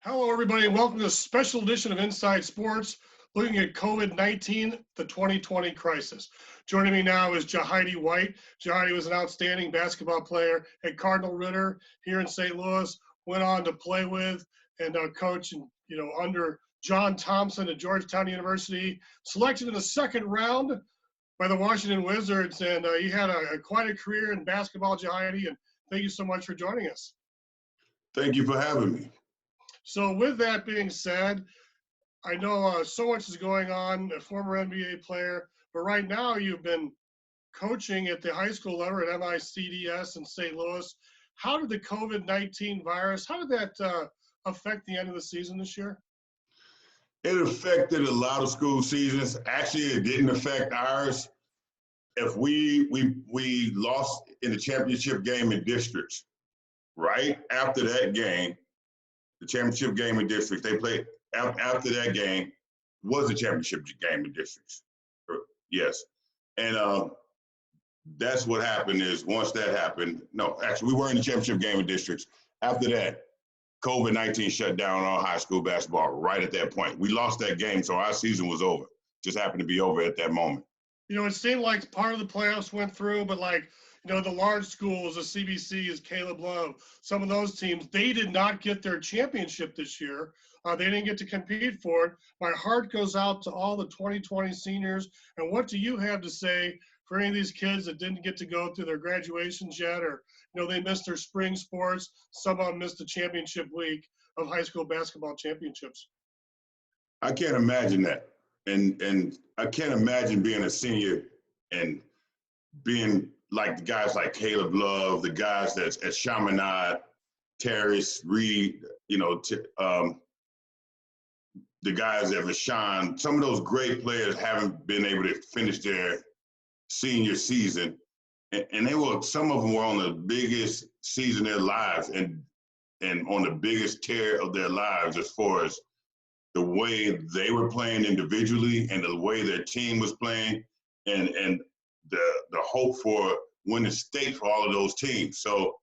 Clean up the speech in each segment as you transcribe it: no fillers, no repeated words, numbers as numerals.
Hello, everybody, and welcome to a special edition of Inside Sports, looking at COVID-19, the 2020 crisis. Joining me now is Jahidi White. Jahidi was an outstanding basketball player at Cardinal Ritter here in St. Louis, went on to play with and coach under John Thompson at Georgetown University, selected in the second round by the Washington Wizards, and he had quite a career in basketball, Jahidi, and thank you so much for joining us. Thank you for having me. So with that being said, I know so much is going on, a former NBA player, but right now you've been coaching at the high school level at MICDS in St. Louis. How did the COVID-19 virus, how did that affect the end of the season this year? It affected a lot of school seasons. Actually, it didn't affect ours. If we lost in the championship game in districts, right after that game, the championship game in districts, they played after that game was the championship game in districts. Yes. And that's what happened is once that happened, no, actually we were in the championship game in districts. After that, COVID-19 shut down all high school basketball right at that point. We lost that game, so our season was over. Just happened to be over at that moment. You know, it seemed like part of the playoffs went through, but the large schools, the CBCs, Caleb Love, some of those teams, they did not get their championship this year. They didn't get to compete for it. My heart goes out to all the 2020 seniors. And what do you have to say for any of these kids that didn't get to go through their graduations yet, or, they missed their spring sports? Some of them missed the championship week of high school basketball championships. I can't imagine that. And I can't imagine being a senior and being like the guys like Caleb Love, the guys that's at Chaminade, Terrace, Reed, the guys at Vashon. Some of those great players haven't been able to finish their senior season. And some of them were on the biggest season of their lives and on the biggest tear of their lives as far as the way they were playing individually and the way their team was playing and the hope for winning state for all of those teams. So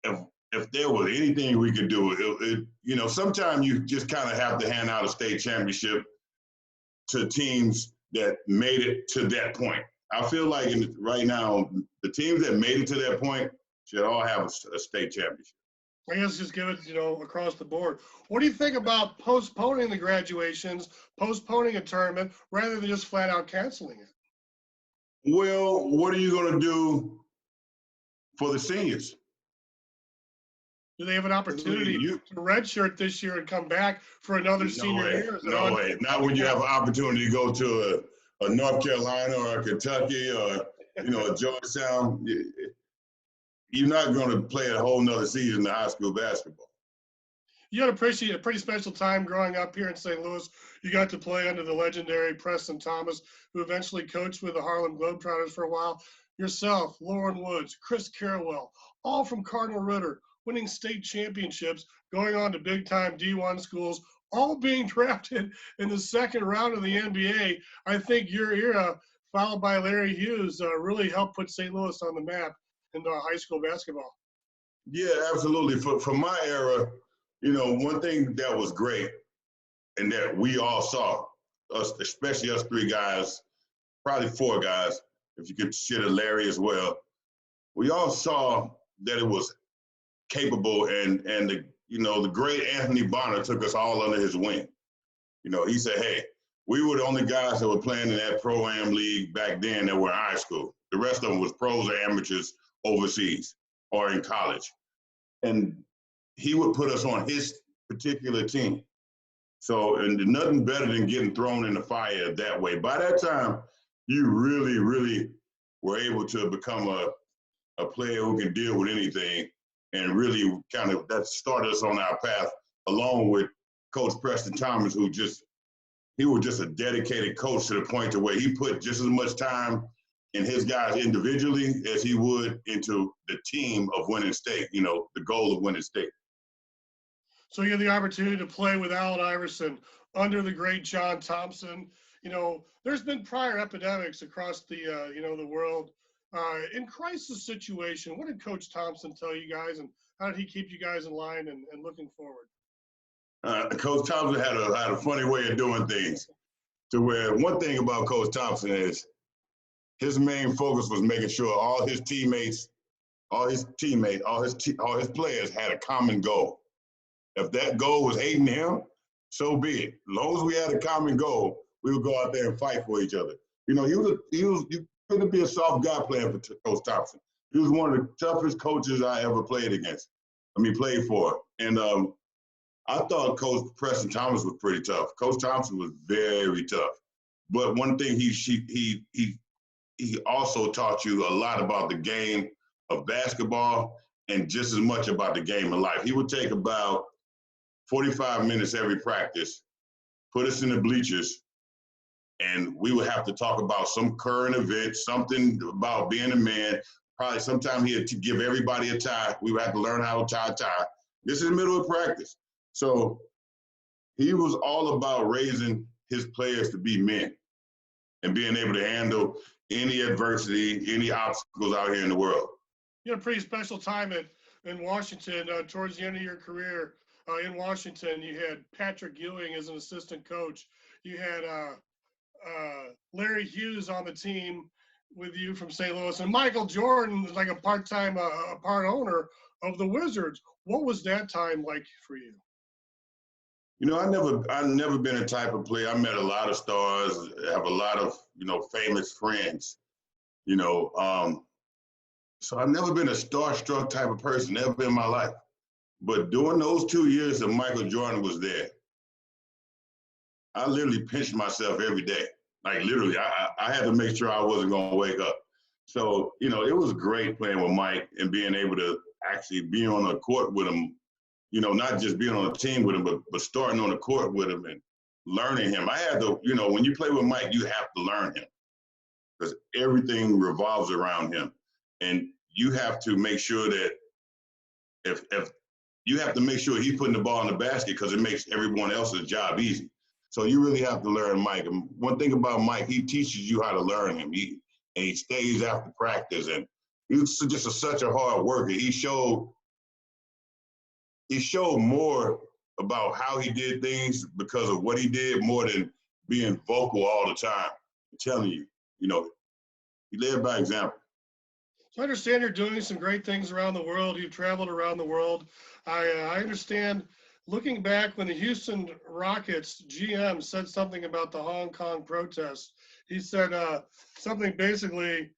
if there was anything we could do, sometimes you just kind of have to hand out a state championship to teams that made it to that point. I feel like right now, the teams that made it to that point should all have a state championship. I guess just give it, across the board. What do you think about postponing the graduations, postponing a tournament, rather than just flat out canceling it? Well, what are you going to do for the seniors? Do they have an opportunity to redshirt this year and come back for another senior year? No way. Not when you have an opportunity to go to a North Carolina or a Kentucky or, a Georgetown. You're not going to play a whole nother season of high school basketball. You had a pretty special time growing up here in St. Louis. You got to play under the legendary Preston Thomas, who eventually coached with the Harlem Globetrotters for a while. Yourself, Lauren Woods, Chris Carrawell, all from Cardinal Ritter, winning state championships, going on to big-time D1 schools, all being drafted in the second round of the NBA. I think your era, followed by Larry Hughes, really helped put St. Louis on the map in high school basketball. Yeah, absolutely. For my era, one thing that was great and that we all saw, especially us three guys, probably four guys, if you consider Larry as well, we all saw that it was capable and the great Anthony Bonner took us all under his wing. He said, hey, we were the only guys that were playing in that pro-am league back then that were in high school. The rest of them was pros or amateurs overseas or in college. And he would put us on his particular team. So, and nothing better than getting thrown in the fire that way. By that time, you really, really were able to become a player who can deal with anything and really that started us on our path along with Coach Preston Thomas, he was just a dedicated coach to the point to where he put just as much time in his guys individually as he would into the team of winning state, the goal of winning state. So you had the opportunity to play with Allen Iverson under the great John Thompson. There's been prior epidemics across the world. In crisis situation, what did Coach Thompson tell you guys, and How did he keep you guys in line and looking forward? Coach Thompson had a funny way of doing things. To where one thing about Coach Thompson is his main focus was making sure all his teammates, all his players had a common goal. If that goal was hating him, so be it. As long as we had a common goal, we would go out there and fight for each other. You know, you couldn't be a soft guy playing for Coach Thompson. He was one of the toughest coaches I ever played for. And I thought Coach Preston Thomas was pretty tough. Coach Thompson was very tough. But one thing he also taught you a lot about the game of basketball and just as much about the game of life. He would take about 45 minutes every practice, put us in the bleachers, and we would have to talk about some current event, something about being a man. Probably sometime he had to give everybody a tie. We would have to learn how to tie a tie. This is the middle of practice. So he was all about raising his players to be men and being able to handle any adversity, any obstacles out here in the world. You had a pretty special time in Washington towards the end of your career. In Washington, you had Patrick Ewing as an assistant coach. You had Larry Hughes on the team with you from St. Louis, and Michael Jordan is like a part-time part owner of the Wizards. What was that time like for you? You know, I've never been a type of player. I met a lot of stars, have a lot of, famous friends, so I've never been a starstruck type of person, never in my life. But during those 2 years that Michael Jordan was there, I literally pinched myself every day. Like literally, I had to make sure I wasn't going to wake up. So, it was great playing with Mike and being able to actually be on the court with him, not just being on a team with him, but starting on the court with him and learning him. I had to, when you play with Mike, you have to learn him because everything revolves around him. And you have to make sure that if you have to make sure he's putting the ball in the basket because it makes everyone else's job easy. So you really have to learn Mike. And one thing about Mike, he teaches you how to learn him. He stays after practice, and he's just such a hard worker. He showed more about how he did things because of what he did more than being vocal all the time. I'm telling you, he led by example. So I understand you're doing some great things around the world. You've traveled around the world. I understand, looking back when the Houston Rockets GM said something about the Hong Kong protests, he said something basically,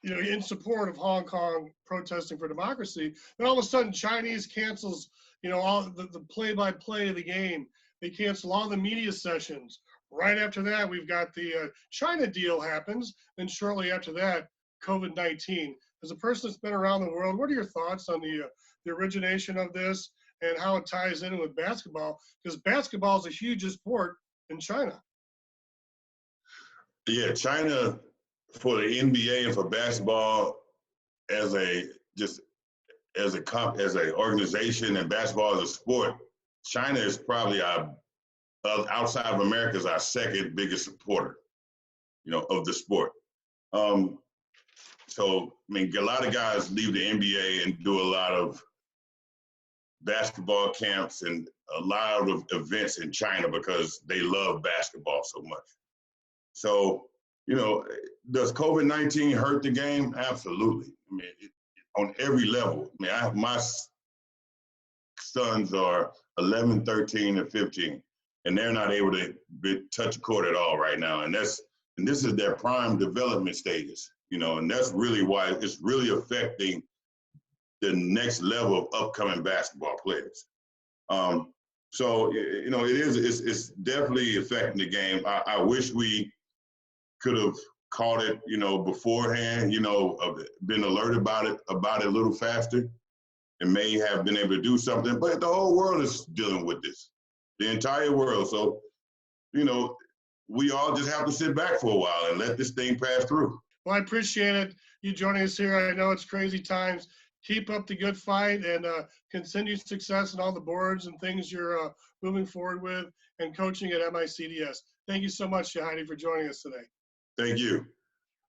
in support of Hong Kong protesting for democracy. Then all of a sudden, Chinese cancels, all the play-by-play of the game. They cancel all the media sessions. Right after that, we've got the China deal happens, and shortly after that, COVID-19. As a person that's been around the world, what are your thoughts on the origination of this and how it ties in with basketball? Because basketball is a huge sport in China. Yeah, China for the NBA and for basketball as an organization and basketball as a sport, China is probably outside of America is our second biggest supporter, of the sport. So, a lot of guys leave the NBA and do a lot of basketball camps and a lot of events in China because they love basketball so much. So, does COVID-19 hurt the game? Absolutely. On every level. My sons are 11, 13, and 15, and they're not able to touch the court at all right now. And this is their prime development stages, and that's really why it's really affecting the next level of upcoming basketball players. So, it's definitely affecting the game. I wish we could have caught it, beforehand, been alerted about it a little faster and may have been able to do something. But the whole world is dealing with this, the entire world. So, we all just have to sit back for a while and let this thing pass through. Well, I appreciate it. You joining us here. I know it's crazy times. Keep up the good fight and continued success in all the boards and things you're moving forward with and coaching at MICDS. Thank you so much, Jahidi, for joining us today. Thank you.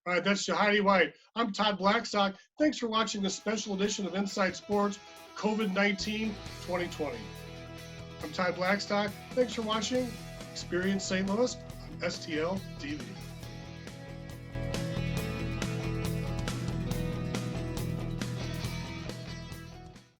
All right, that's Jahidi White. I'm Todd Blackstock. Thanks for watching this special edition of Inside Sports COVID-19 2020. I'm Todd Blackstock. Thanks for watching Experience St. Louis on STL TV.